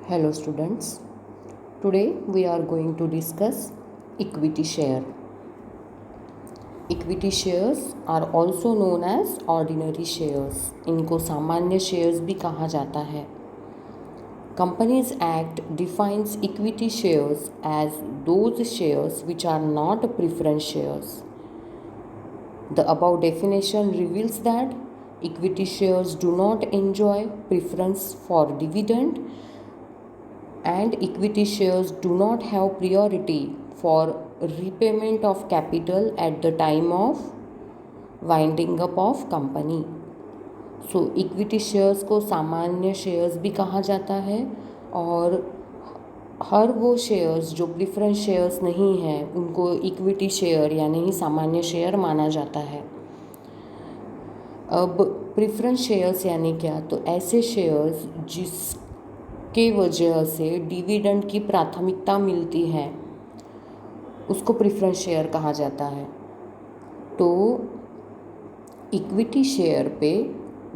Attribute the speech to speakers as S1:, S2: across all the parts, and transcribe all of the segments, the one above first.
S1: Hello students, today we are going to discuss equity share. Equity shares are also known as ordinary shares. इनको सामान्य shares भी कहा जाता है. Companies Act defines equity shares as those shares which are not preference shares. The above definition reveals that equity shares do not enjoy preference for dividend and equity shares do not have priority for repayment of capital at the time of winding up of company. So equity shares को सामान्य shares भी कहा जाता है और हर वो shares जो preference shares नहीं हैं उनको इक्विटी शेयर यानी ही सामान्य शेयर माना जाता है. अब प्रेफरेंस शेयर्स यानी क्या, तो ऐसे शेयर्स जिसके वजह से डिविडेंड की प्राथमिकता मिलती है उसको प्रेफरेंस शेयर कहा जाता है. तो इक्विटी शेयर पे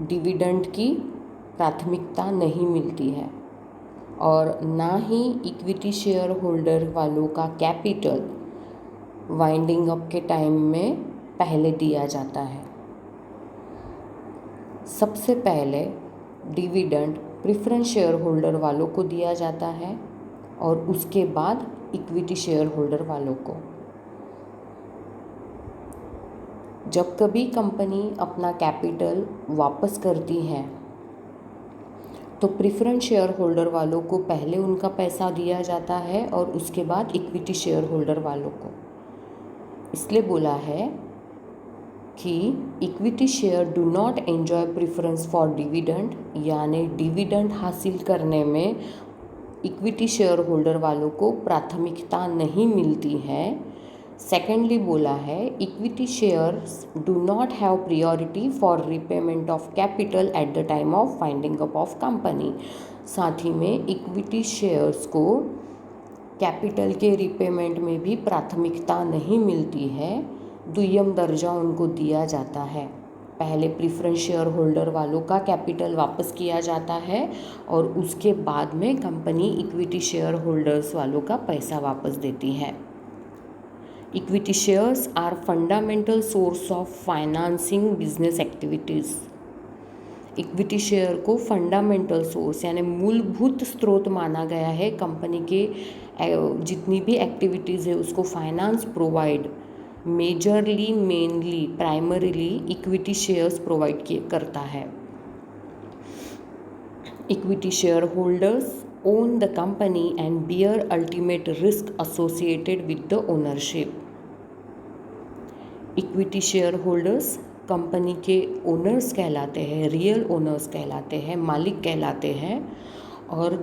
S1: डिविडेंड की प्राथमिकता नहीं मिलती है और ना ही इक्विटी शेयर होल्डर वालों का कैपिटल वाइंडिंग अप के टाइम में पहले दिया जाता है. सबसे पहले डिविडेंड प्रेफरेंस शेयर होल्डर वालों को दिया जाता है और उसके बाद इक्विटी शेयर होल्डर वालों को. जब कभी कंपनी अपना कैपिटल वापस करती है तो प्रेफरेंस शेयर होल्डर वालों को पहले उनका पैसा दिया जाता है और उसके बाद इक्विटी शेयर होल्डर वालों को. इसलिए बोला है कि equity share do not enjoy preference for dividend, यानी डिविडेंड हासिल करने में इक्विटी शेयर होल्डर वालों को प्राथमिकता नहीं मिलती है. सेकेंडली बोला है equity shares do not have priority for repayment of capital at the time of winding up of company. साथ ही में इक्विटी शेयर्स को कैपिटल के रीपेमेंट में भी प्राथमिकता नहीं मिलती है, द्वितीय दर्जा उनको दिया जाता है. पहले प्रेफरेंस शेयर होल्डर वालों का कैपिटल वापस किया जाता है और उसके बाद में कंपनी इक्विटी शेयर होल्डर्स वालों का पैसा वापस देती है. Equity shares are fundamental source of financing business activities. Equity share को फंडामेंटल सोर्स यानी मूलभूत स्रोत माना गया है. कंपनी के जितनी भी एक्टिविटीज़ है उसको finance provide majorly mainly primarily equity shares provide करता है. Equity share holders own the company and bear ultimate risk associated with the ownership. Equity share holders company के ओनर्स कहलाते हैं, रियल ओनर्स कहलाते हैं, मालिक कहलाते हैं और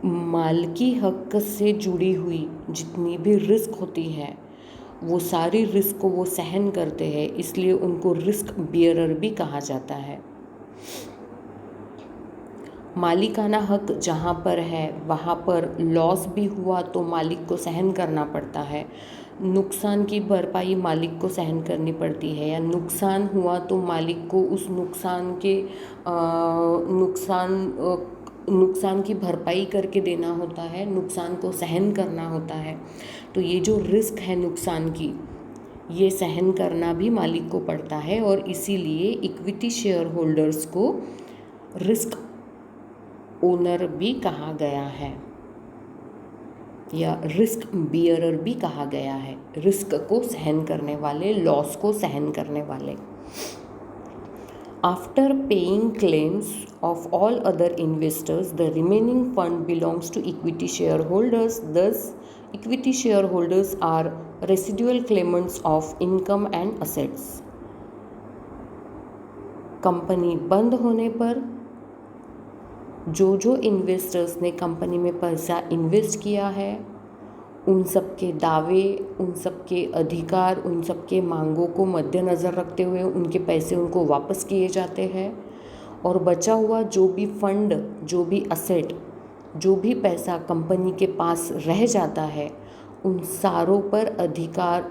S1: मालिकी हक से जुड़ी हुई जितनी भी रिस्क होती है वो सारी रिस्क को वो सहन करते हैं, इसलिए उनको रिस्क बियरर भी कहा जाता है. मालिकाना हक जहाँ पर है वहाँ पर लॉस भी हुआ तो मालिक को सहन करना पड़ता है. नुकसान की भरपाई मालिक को सहन करनी पड़ती है या नुकसान हुआ तो मालिक को उस नुकसान की भरपाई करके देना होता है, नुकसान को सहन करना होता है. तो ये जो रिस्क है नुकसान की ये सहन करना भी मालिक को पड़ता है और इसीलिए इक्विटी शेयर होल्डर्स को रिस्क ओनर भी कहा गया है या रिस्क बियरर भी कहा गया है. रिस्क को सहन करने वाले, लॉस को सहन करने वाले. After paying claims of all other investors the remaining fund belongs to equity share holders. These equity share holders are residual claimants of income and assets. Company बंद होने पर जो इन्वेस्टर्स ने कंपनी में पैसा इन्वेस्ट किया है उन सब के दावे, उन सब के अधिकार, उन सब के मांगों को मद्देनज़र रखते हुए उनके पैसे उनको वापस किए जाते हैं और बचा हुआ जो भी फंड, जो भी असेट, जो भी पैसा कंपनी के पास रह जाता है उन सारों पर अधिकार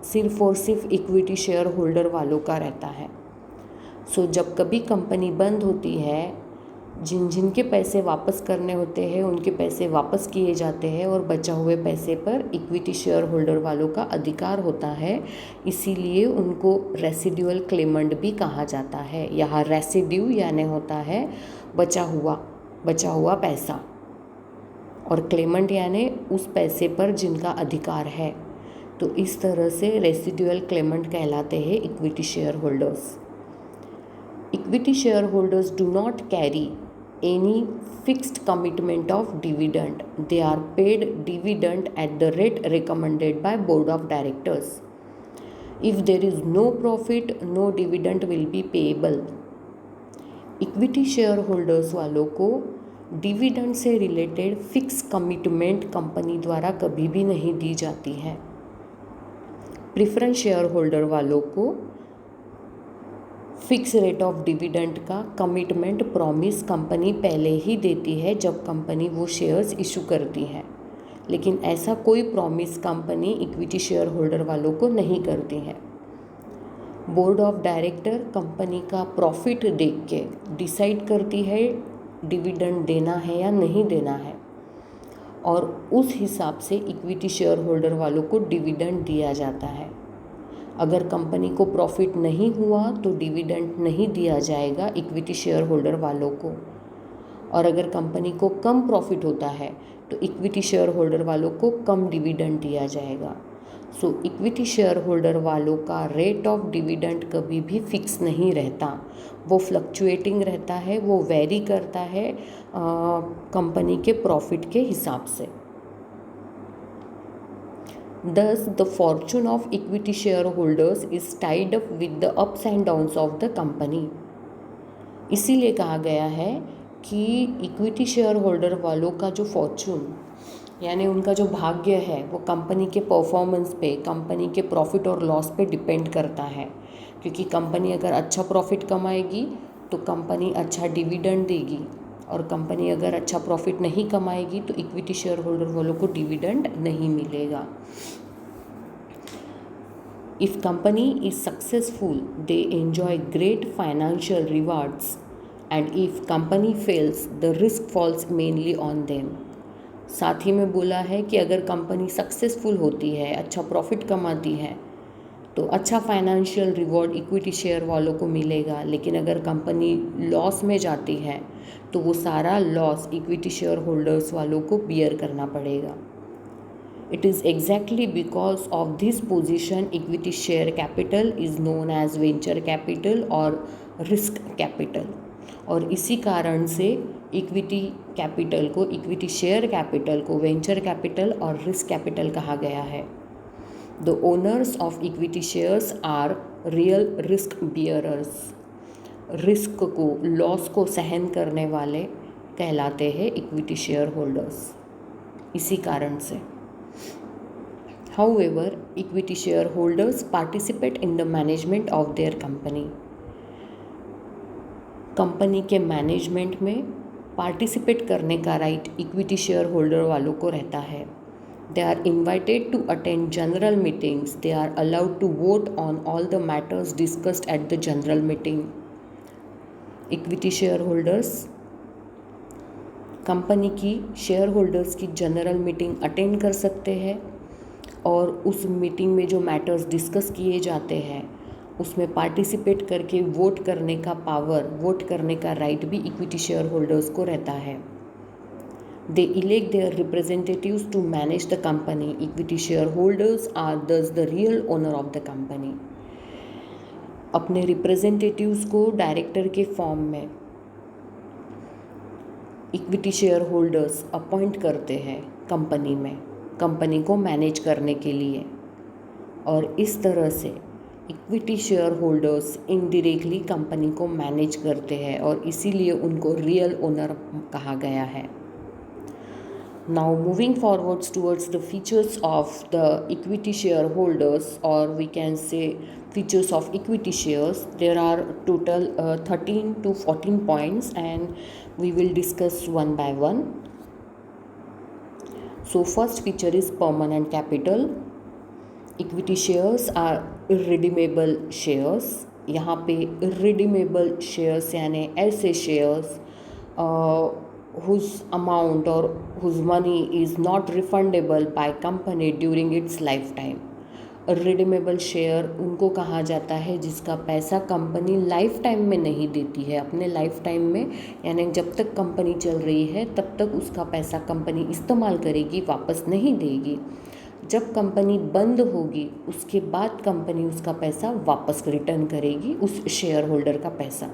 S1: सिर्फ और सिर्फ इक्विटी शेयर होल्डर वालों का रहता है. सो जब कभी कंपनी बंद होती है जिनके पैसे वापस करने होते हैं उनके पैसे वापस किए जाते हैं और बचा हुए पैसे पर इक्विटी शेयर होल्डर वालों का अधिकार होता है, इसीलिए उनको रेसिडुअल क्लेमेंट भी कहा जाता है। यहाँ रेसिड्यू यानी होता है बचा हुआ पैसा, और क्लेमेंट यानी उस पैसे पर जिनका अधिकार है। तो इस तरह से रेसिडुअल क्लेमेंट कहलाते हैं equity share holders. Equity share holders do not carry any fixed commitment of dividend. They are paid dividend at the rate recommended by board of directors. If there is no profit, no dividend will be payable. Equity share holders वालों को dividend से related fix commitment company द्वारा कभी भी नहीं दी जाती है। Preference share holder वालों को फिक्स रेट ऑफ डिविडेंड का कमिटमेंट प्रॉमिस कंपनी पहले ही देती है जब कंपनी वो शेयर्स इशू करती है, लेकिन ऐसा कोई promise company equity share holder वालों को नहीं करती है। बोर्ड ऑफ डायरेक्टर कंपनी का प्रॉफिट देख के डिसाइड करती है डिविडेंड देना है या नहीं देना है, और उस हिसाब से इक्विटी शेयर होल्डर वालों को डिविडेंड दिया जाता है। अगर कंपनी को प्रॉफिट नहीं हुआ तो डिविडेंड नहीं दिया जाएगा इक्विटी शेयर होल्डर वालों को, और अगर कंपनी को कम प्रॉफिट होता है तो इक्विटी शेयर होल्डर वालों को कम डिविडेंड दिया जाएगा। सो इक्विटी शेयर होल्डर वालों का रेट ऑफ डिविडेंड कभी भी फिक्स नहीं रहता, वो फ्लक्चुएटिंग रहता है, वो वेरी करता है कंपनी के प्रॉफिट के हिसाब से। Thus, the fortune of equity shareholders is tied up with the ups and downs of the company. इसीलिए कहा गया है कि इक्विटी शेयर होल्डर वालों का जो फॉर्चून यानी उनका जो भाग्य है वो कंपनी के परफॉर्मेंस पे, कंपनी के प्रॉफिट और लॉस पे डिपेंड करता है। क्योंकि कंपनी अगर अच्छा प्रॉफिट कमाएगी तो कंपनी अच्छा डिविडेंड देगी, और कंपनी अगर अच्छा प्रॉफिट नहीं कमाएगी तो इक्विटी शेयर होल्डर वालों को डिविडेंड नहीं मिलेगा। If company is successful they enjoy great financial rewards, and if company fails the risk falls mainly on them. साथ ही में बोला है कि अगर कंपनी सक्सेसफुल होती है, अच्छा प्रॉफिट कमाती है, तो अच्छा फाइनेंशियल रिवॉर्ड इक्विटी शेयर वालों को मिलेगा, लेकिन अगर कंपनी लॉस में जाती है तो वो सारा लॉस इक्विटी शेयर होल्डर्स वालों को बियर करना पड़ेगा। It is exactly because of this position equity share capital is known as venture capital और रिस्क कैपिटल, और इसी कारण से इक्विटी कैपिटल को, इक्विटी शेयर कैपिटल को वेंचर कैपिटल और रिस्क कैपिटल कहा गया है। The owners of equity shares are real risk bearers. Risk को, लॉस को सहन करने वाले कहलाते हैं इक्विटी शेयर होल्डर्स, इसी कारण से। However, equity shareholders participate in the management of their company. Company के मैनेजमेंट में पार्टिसिपेट करने का राइट इक्विटी शेयर होल्डर वालों को रहता है। They are invited to attend general meetings. They are allowed to vote on all the matters discussed at the general meeting. Equity shareholders company की share holders की general meeting attend कर सकते हैं, और उस मीटिंग में जो मैटर्स डिस्कस किए जाते हैं उसमें पार्टिसिपेट करके वोट करने का पावर, वोट करने का राइट भी इक्विटी शेयर होल्डर्स को रहता है। They elect their representatives to manage the company. Equity shareholders are thus the real owner of the company. अपने रिप्रेजेंटेटिव्स को डायरेक्टर के फॉर्म में इक्विटी शेयर होल्डर्स अपॉइंट करते हैं कंपनी में, कंपनी को मैनेज करने के लिए, और इस तरह से equity share holders indirectly company को मैनेज करते हैं, और इसीलिए उनको रियल ओनर कहा गया है। Now moving forwards towards the features of the equity shareholders, or we can say features of equity shares. There are total 13 to 14 points, and we will discuss one by one. So first feature is permanent capital. Equity shares are irredeemable shares. यहाँ पे irredeemable shares यानी ऐसे shares whose amount or whose money is not refundable by company during its lifetime. Redeemable share उनको कहा जाता है जिसका पैसा कंपनी लाइफ टाइम में नहीं देती है, अपने लाइफ टाइम में, यानी जब तक कंपनी चल रही है तब तक उसका पैसा कंपनी इस्तेमाल करेगी, वापस नहीं देगी। जब कंपनी बंद होगी उसके बाद कंपनी उसका पैसा वापस रिटर्न करेगी, उस शेयर होल्डर का पैसा।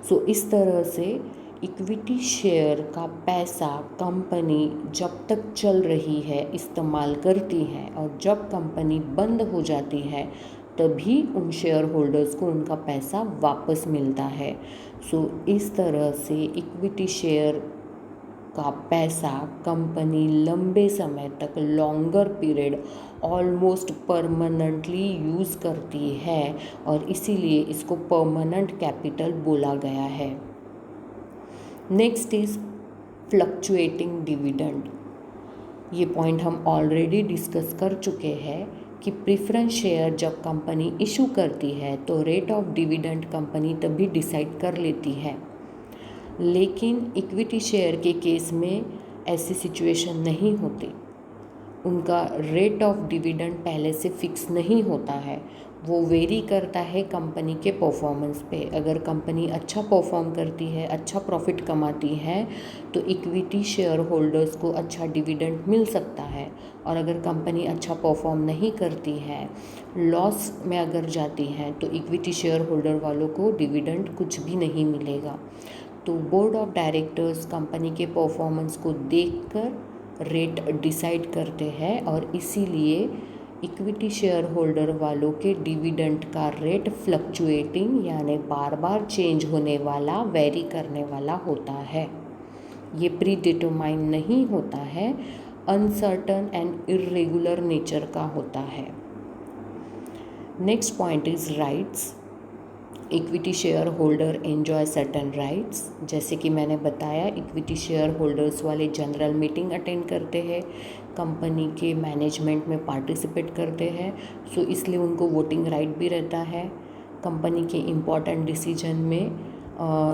S1: सो इस तरह से इक्विटी शेयर का पैसा कंपनी जब तक चल रही है इस्तेमाल करती है, और जब कंपनी बंद हो जाती है तभी उन शेयर होल्डर्स को उनका पैसा वापस मिलता है। सो इस तरह से इक्विटी शेयर का पैसा कंपनी लंबे समय तक, longer period, almost permanently use करती है, और इसीलिए इसको परमानेंट कैपिटल बोला गया है। Next is fluctuating dividend. ये पॉइंट हम ऑलरेडी डिस्कस कर चुके हैं कि प्रेफरेंस शेयर जब कंपनी इशू करती है तो रेट ऑफ डिविडेंड कंपनी तभी डिसाइड कर लेती है, लेकिन इक्विटी शेयर के केस में ऐसी सिचुएशन नहीं होती। उनका रेट ऑफ डिविडेंड पहले से फिक्स नहीं होता है, वो वेरी करता है कंपनी के परफॉर्मेंस पे। अगर कंपनी अच्छा परफॉर्म करती है, अच्छा प्रॉफिट कमाती है, तो इक्विटी शेयर होल्डर्स को अच्छा डिविडेंड मिल सकता है, और अगर कंपनी अच्छा परफॉर्म नहीं करती है, लॉस में अगर जाती है, तो इक्विटी शेयर होल्डर वालों को डिविडेंड कुछ भी नहीं मिलेगा। तो बोर्ड ऑफ डायरेक्टर्स कंपनी के परफॉर्मेंस को देखकर रेट डिसाइड करते हैं, और इसीलिए इक्विटी शेयर होल्डर वालों के डिविडेंड का रेट फ्लक्चुएटिंग यानी बार बार चेंज होने वाला, वेरी करने वाला होता है। ये प्री डिटरमाइन नहीं होता है, अनसर्टन एंड इर्रेगुलर नेचर का होता है। Next point is rights. Equity share holder enjoy certain rights. जैसे कि मैंने बताया, इक्विटी शेयर होल्डर्स वाले जनरल मीटिंग अटेंड करते हैं, कंपनी के मैनेजमेंट में पार्टिसिपेट करते हैं, सो इसलिए उनको वोटिंग राइट भी रहता है। कंपनी के इम्पॉर्टेंट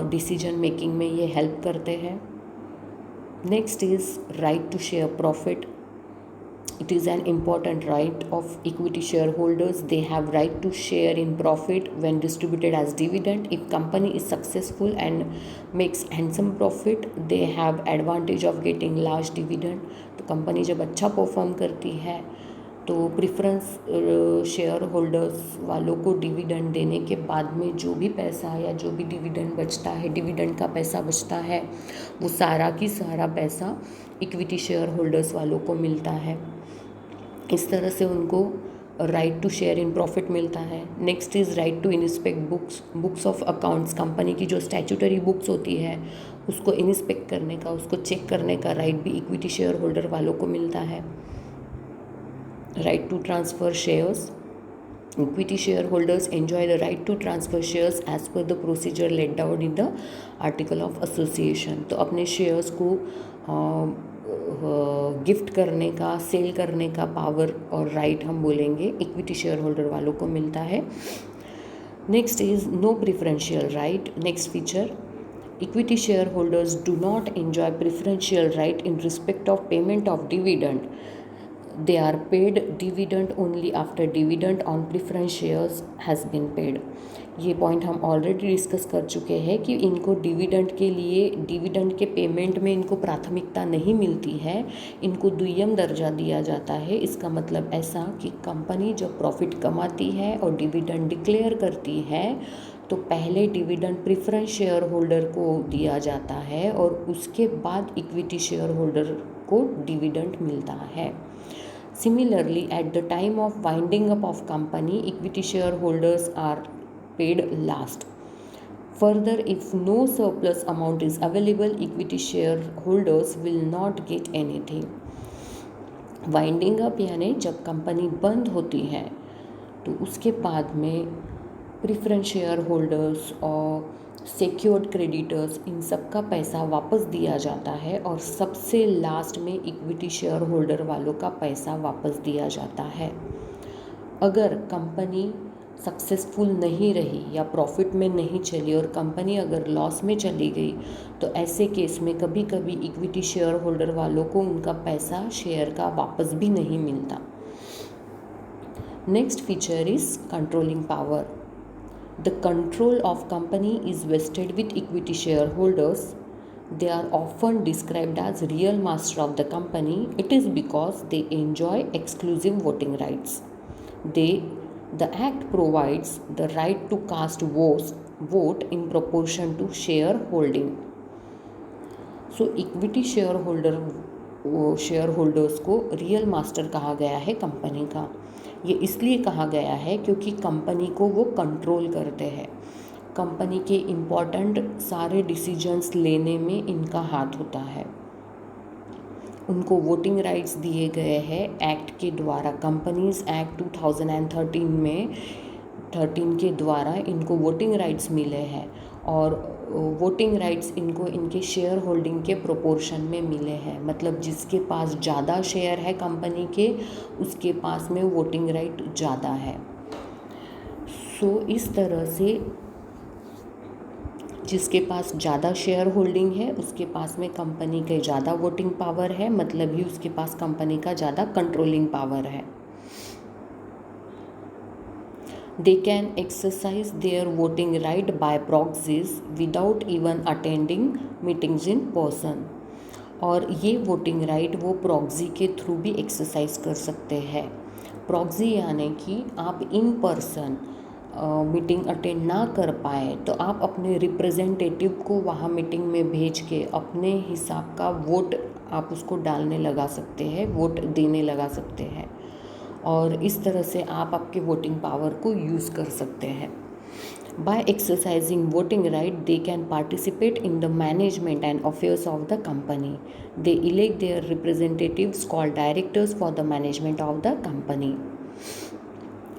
S1: डिसीजन मेकिंग में ये हेल्प करते हैं। Next is right to share profit. It is an important right of equity shareholders. They have right to share in profit when distributed as dividend. If company is successful and makes handsome profit, they have advantage of getting large dividend. तो company जब अच्छा perform करती है तो preference share holders वालों को dividend देने के बाद में जो भी पैसा या जो भी डिविडेंड बचता है, डिविडेंड का पैसा बचता है, वो सारा की सारा पैसा इक्विटी शेयर होल्डर्स वालों को मिलता है। इस तरह से उनको right to share in profit मिलता है। Next is right to inspect books of accounts. Company की जो स्टैट्यूटरी बुक्स होती है उसको इंस्पेक्ट करने का, उसको चेक करने का राइट भी इक्विटी शेयर होल्डर वालों को मिलता है। Right to transfer shares. Equity share holders enjoy the right to transfer shares as per the procedure laid down in the article of association. तो अपने शेयर्स को गिफ्ट करने का, सेल करने का पावर और राइट हम बोलेंगे इक्विटी शेयर होल्डर वालों को मिलता है। Next is no preferential right. Next feature, equity share holders do not enjoy preferential right in respect of payment of dividend. They are paid dividend only after dividend on preference shares has been paid. ये point हम already discuss कर चुके हैं कि इनको dividend के लिए, dividend के पेमेंट में इनको प्राथमिकता नहीं मिलती है, इनको द्वितीय दर्जा दिया जाता है। इसका मतलब ऐसा कि कंपनी जब प्रॉफिट कमाती है और डिविडेंड डिक्लेयर करती है तो पहले डिविडेंड प्रेफरेंस शेयर होल्डर को दिया जाता है और उसके बाद इक्विटी शेयर होल्डर को डिविडेंड मिलता है। Similarly, at the time of winding up of company, equity shareholders are paid last. Further, if no surplus amount is available, equity shareholders will not get anything. Winding up यानी जब company बंद होती है तो उसके बाद में प्रेफरेंस शेयर होल्डर्स और सिक्योर्ड क्रेडिटर्स, इन सब का पैसा वापस दिया जाता है, और सबसे लास्ट में इक्विटी शेयर होल्डर वालों का पैसा वापस दिया जाता है। अगर कंपनी सक्सेसफुल नहीं रही या प्रॉफिट में नहीं चली और कंपनी अगर लॉस में चली गई, तो ऐसे केस में कभी कभी इक्विटी शेयर होल्डर वालों को उनका पैसा शेयर का वापस भी नहीं मिलता। Next feature is controlling power. The control of company is vested with equity share holders. They are often described as real master of the company. It is because they enjoy exclusive voting rights. The act provides the right to cast vote in proportion to shareholding. So equity share holders को real master कहा गया है company का। ये इसलिए कहा गया है क्योंकि कंपनी को वो कंट्रोल करते हैं। कंपनी के इम्पॉर्टेंट सारे डिसीजंस लेने में इनका हाथ होता है। उनको वोटिंग राइट्स दिए गए हैं एक्ट के द्वारा। कंपनीज एक्ट 2013 के द्वारा इनको वोटिंग राइट्स मिले हैं और वोटिंग राइट्स इनको इनके शेयर होल्डिंग के प्रोपोर्शन में मिले हैं। मतलब जिसके पास ज़्यादा शेयर है कंपनी के, उसके पास में वोटिंग राइट ज़्यादा है। सो इस तरह से जिसके पास ज़्यादा शेयर होल्डिंग है उसके पास में कंपनी के ज़्यादा वोटिंग पावर है, मतलब ही उसके पास कंपनी का ज़्यादा कंट्रोलिंग पावर है। They can exercise their voting right by proxies without even attending meetings in person. और ये वोटिंग राइट वो प्रॉक्सी के थ्रू भी एक्सरसाइज कर सकते हैं। प्रॉक्सी यानी कि आप इन पर्सन मीटिंग अटेंड ना कर पाए तो आप अपने रिप्रेजेंटेटिव को वहाँ मीटिंग में भेज के अपने हिसाब का वोट आप उसको डालने लगा सकते हैं, वोट देने लगा सकते हैं और इस तरह से आप आपके वोटिंग पावर को यूज़ कर सकते हैं। By exercising voting right, they can participate in the management and affairs of the company. They elect their representatives called directors for the management of the company.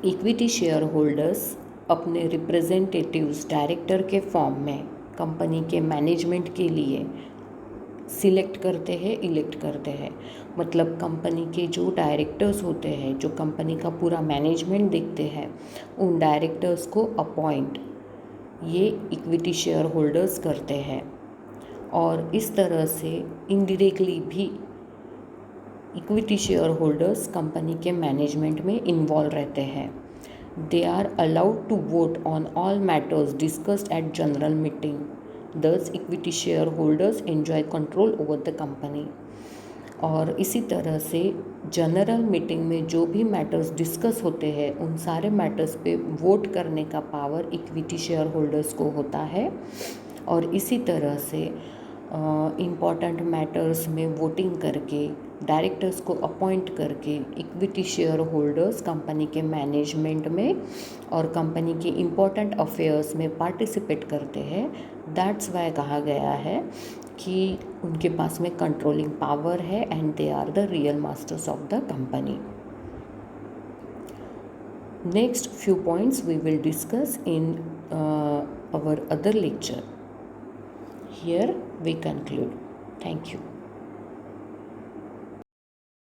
S1: Equity shareholders अपने representatives director के form में company के management के लिए select करते हैं, elect करते हैं। मतलब कंपनी के जो डायरेक्टर्स होते हैं, जो कंपनी का पूरा मैनेजमेंट देखते हैं, उन डायरेक्टर्स को अपॉइंट ये इक्विटी शेयर होल्डर्स करते हैं और इस तरह से इनडायरेक्टली भी इक्विटी शेयर होल्डर्स कंपनी के मैनेजमेंट में इन्वॉल्व रहते हैं। They are allowed to vote on all matters discussed at general meeting. Thus, equity shareholders enjoy control over the company. और इसी तरह से जनरल मीटिंग में जो भी मैटर्स डिस्कस होते हैं उन सारे मैटर्स पे वोट करने का पावर इक्विटी शेयर होल्डर्स को होता है। और इसी तरह से इम्पॉर्टेंट मैटर्स में वोटिंग करके डायरेक्टर्स को अपॉइंट करके इक्विटी शेयर होल्डर्स कंपनी के मैनेजमेंट में और कंपनी के इम्पॉर्टेंट अफेयर्स में पार्टिसिपेट करते हैं। दैट्स वाई कहा गया है कि उनके पास में कंट्रोलिंग पावर है and they are the real masters of the company. Next few points we will discuss in our other lecture. Here we conclude. Thank you.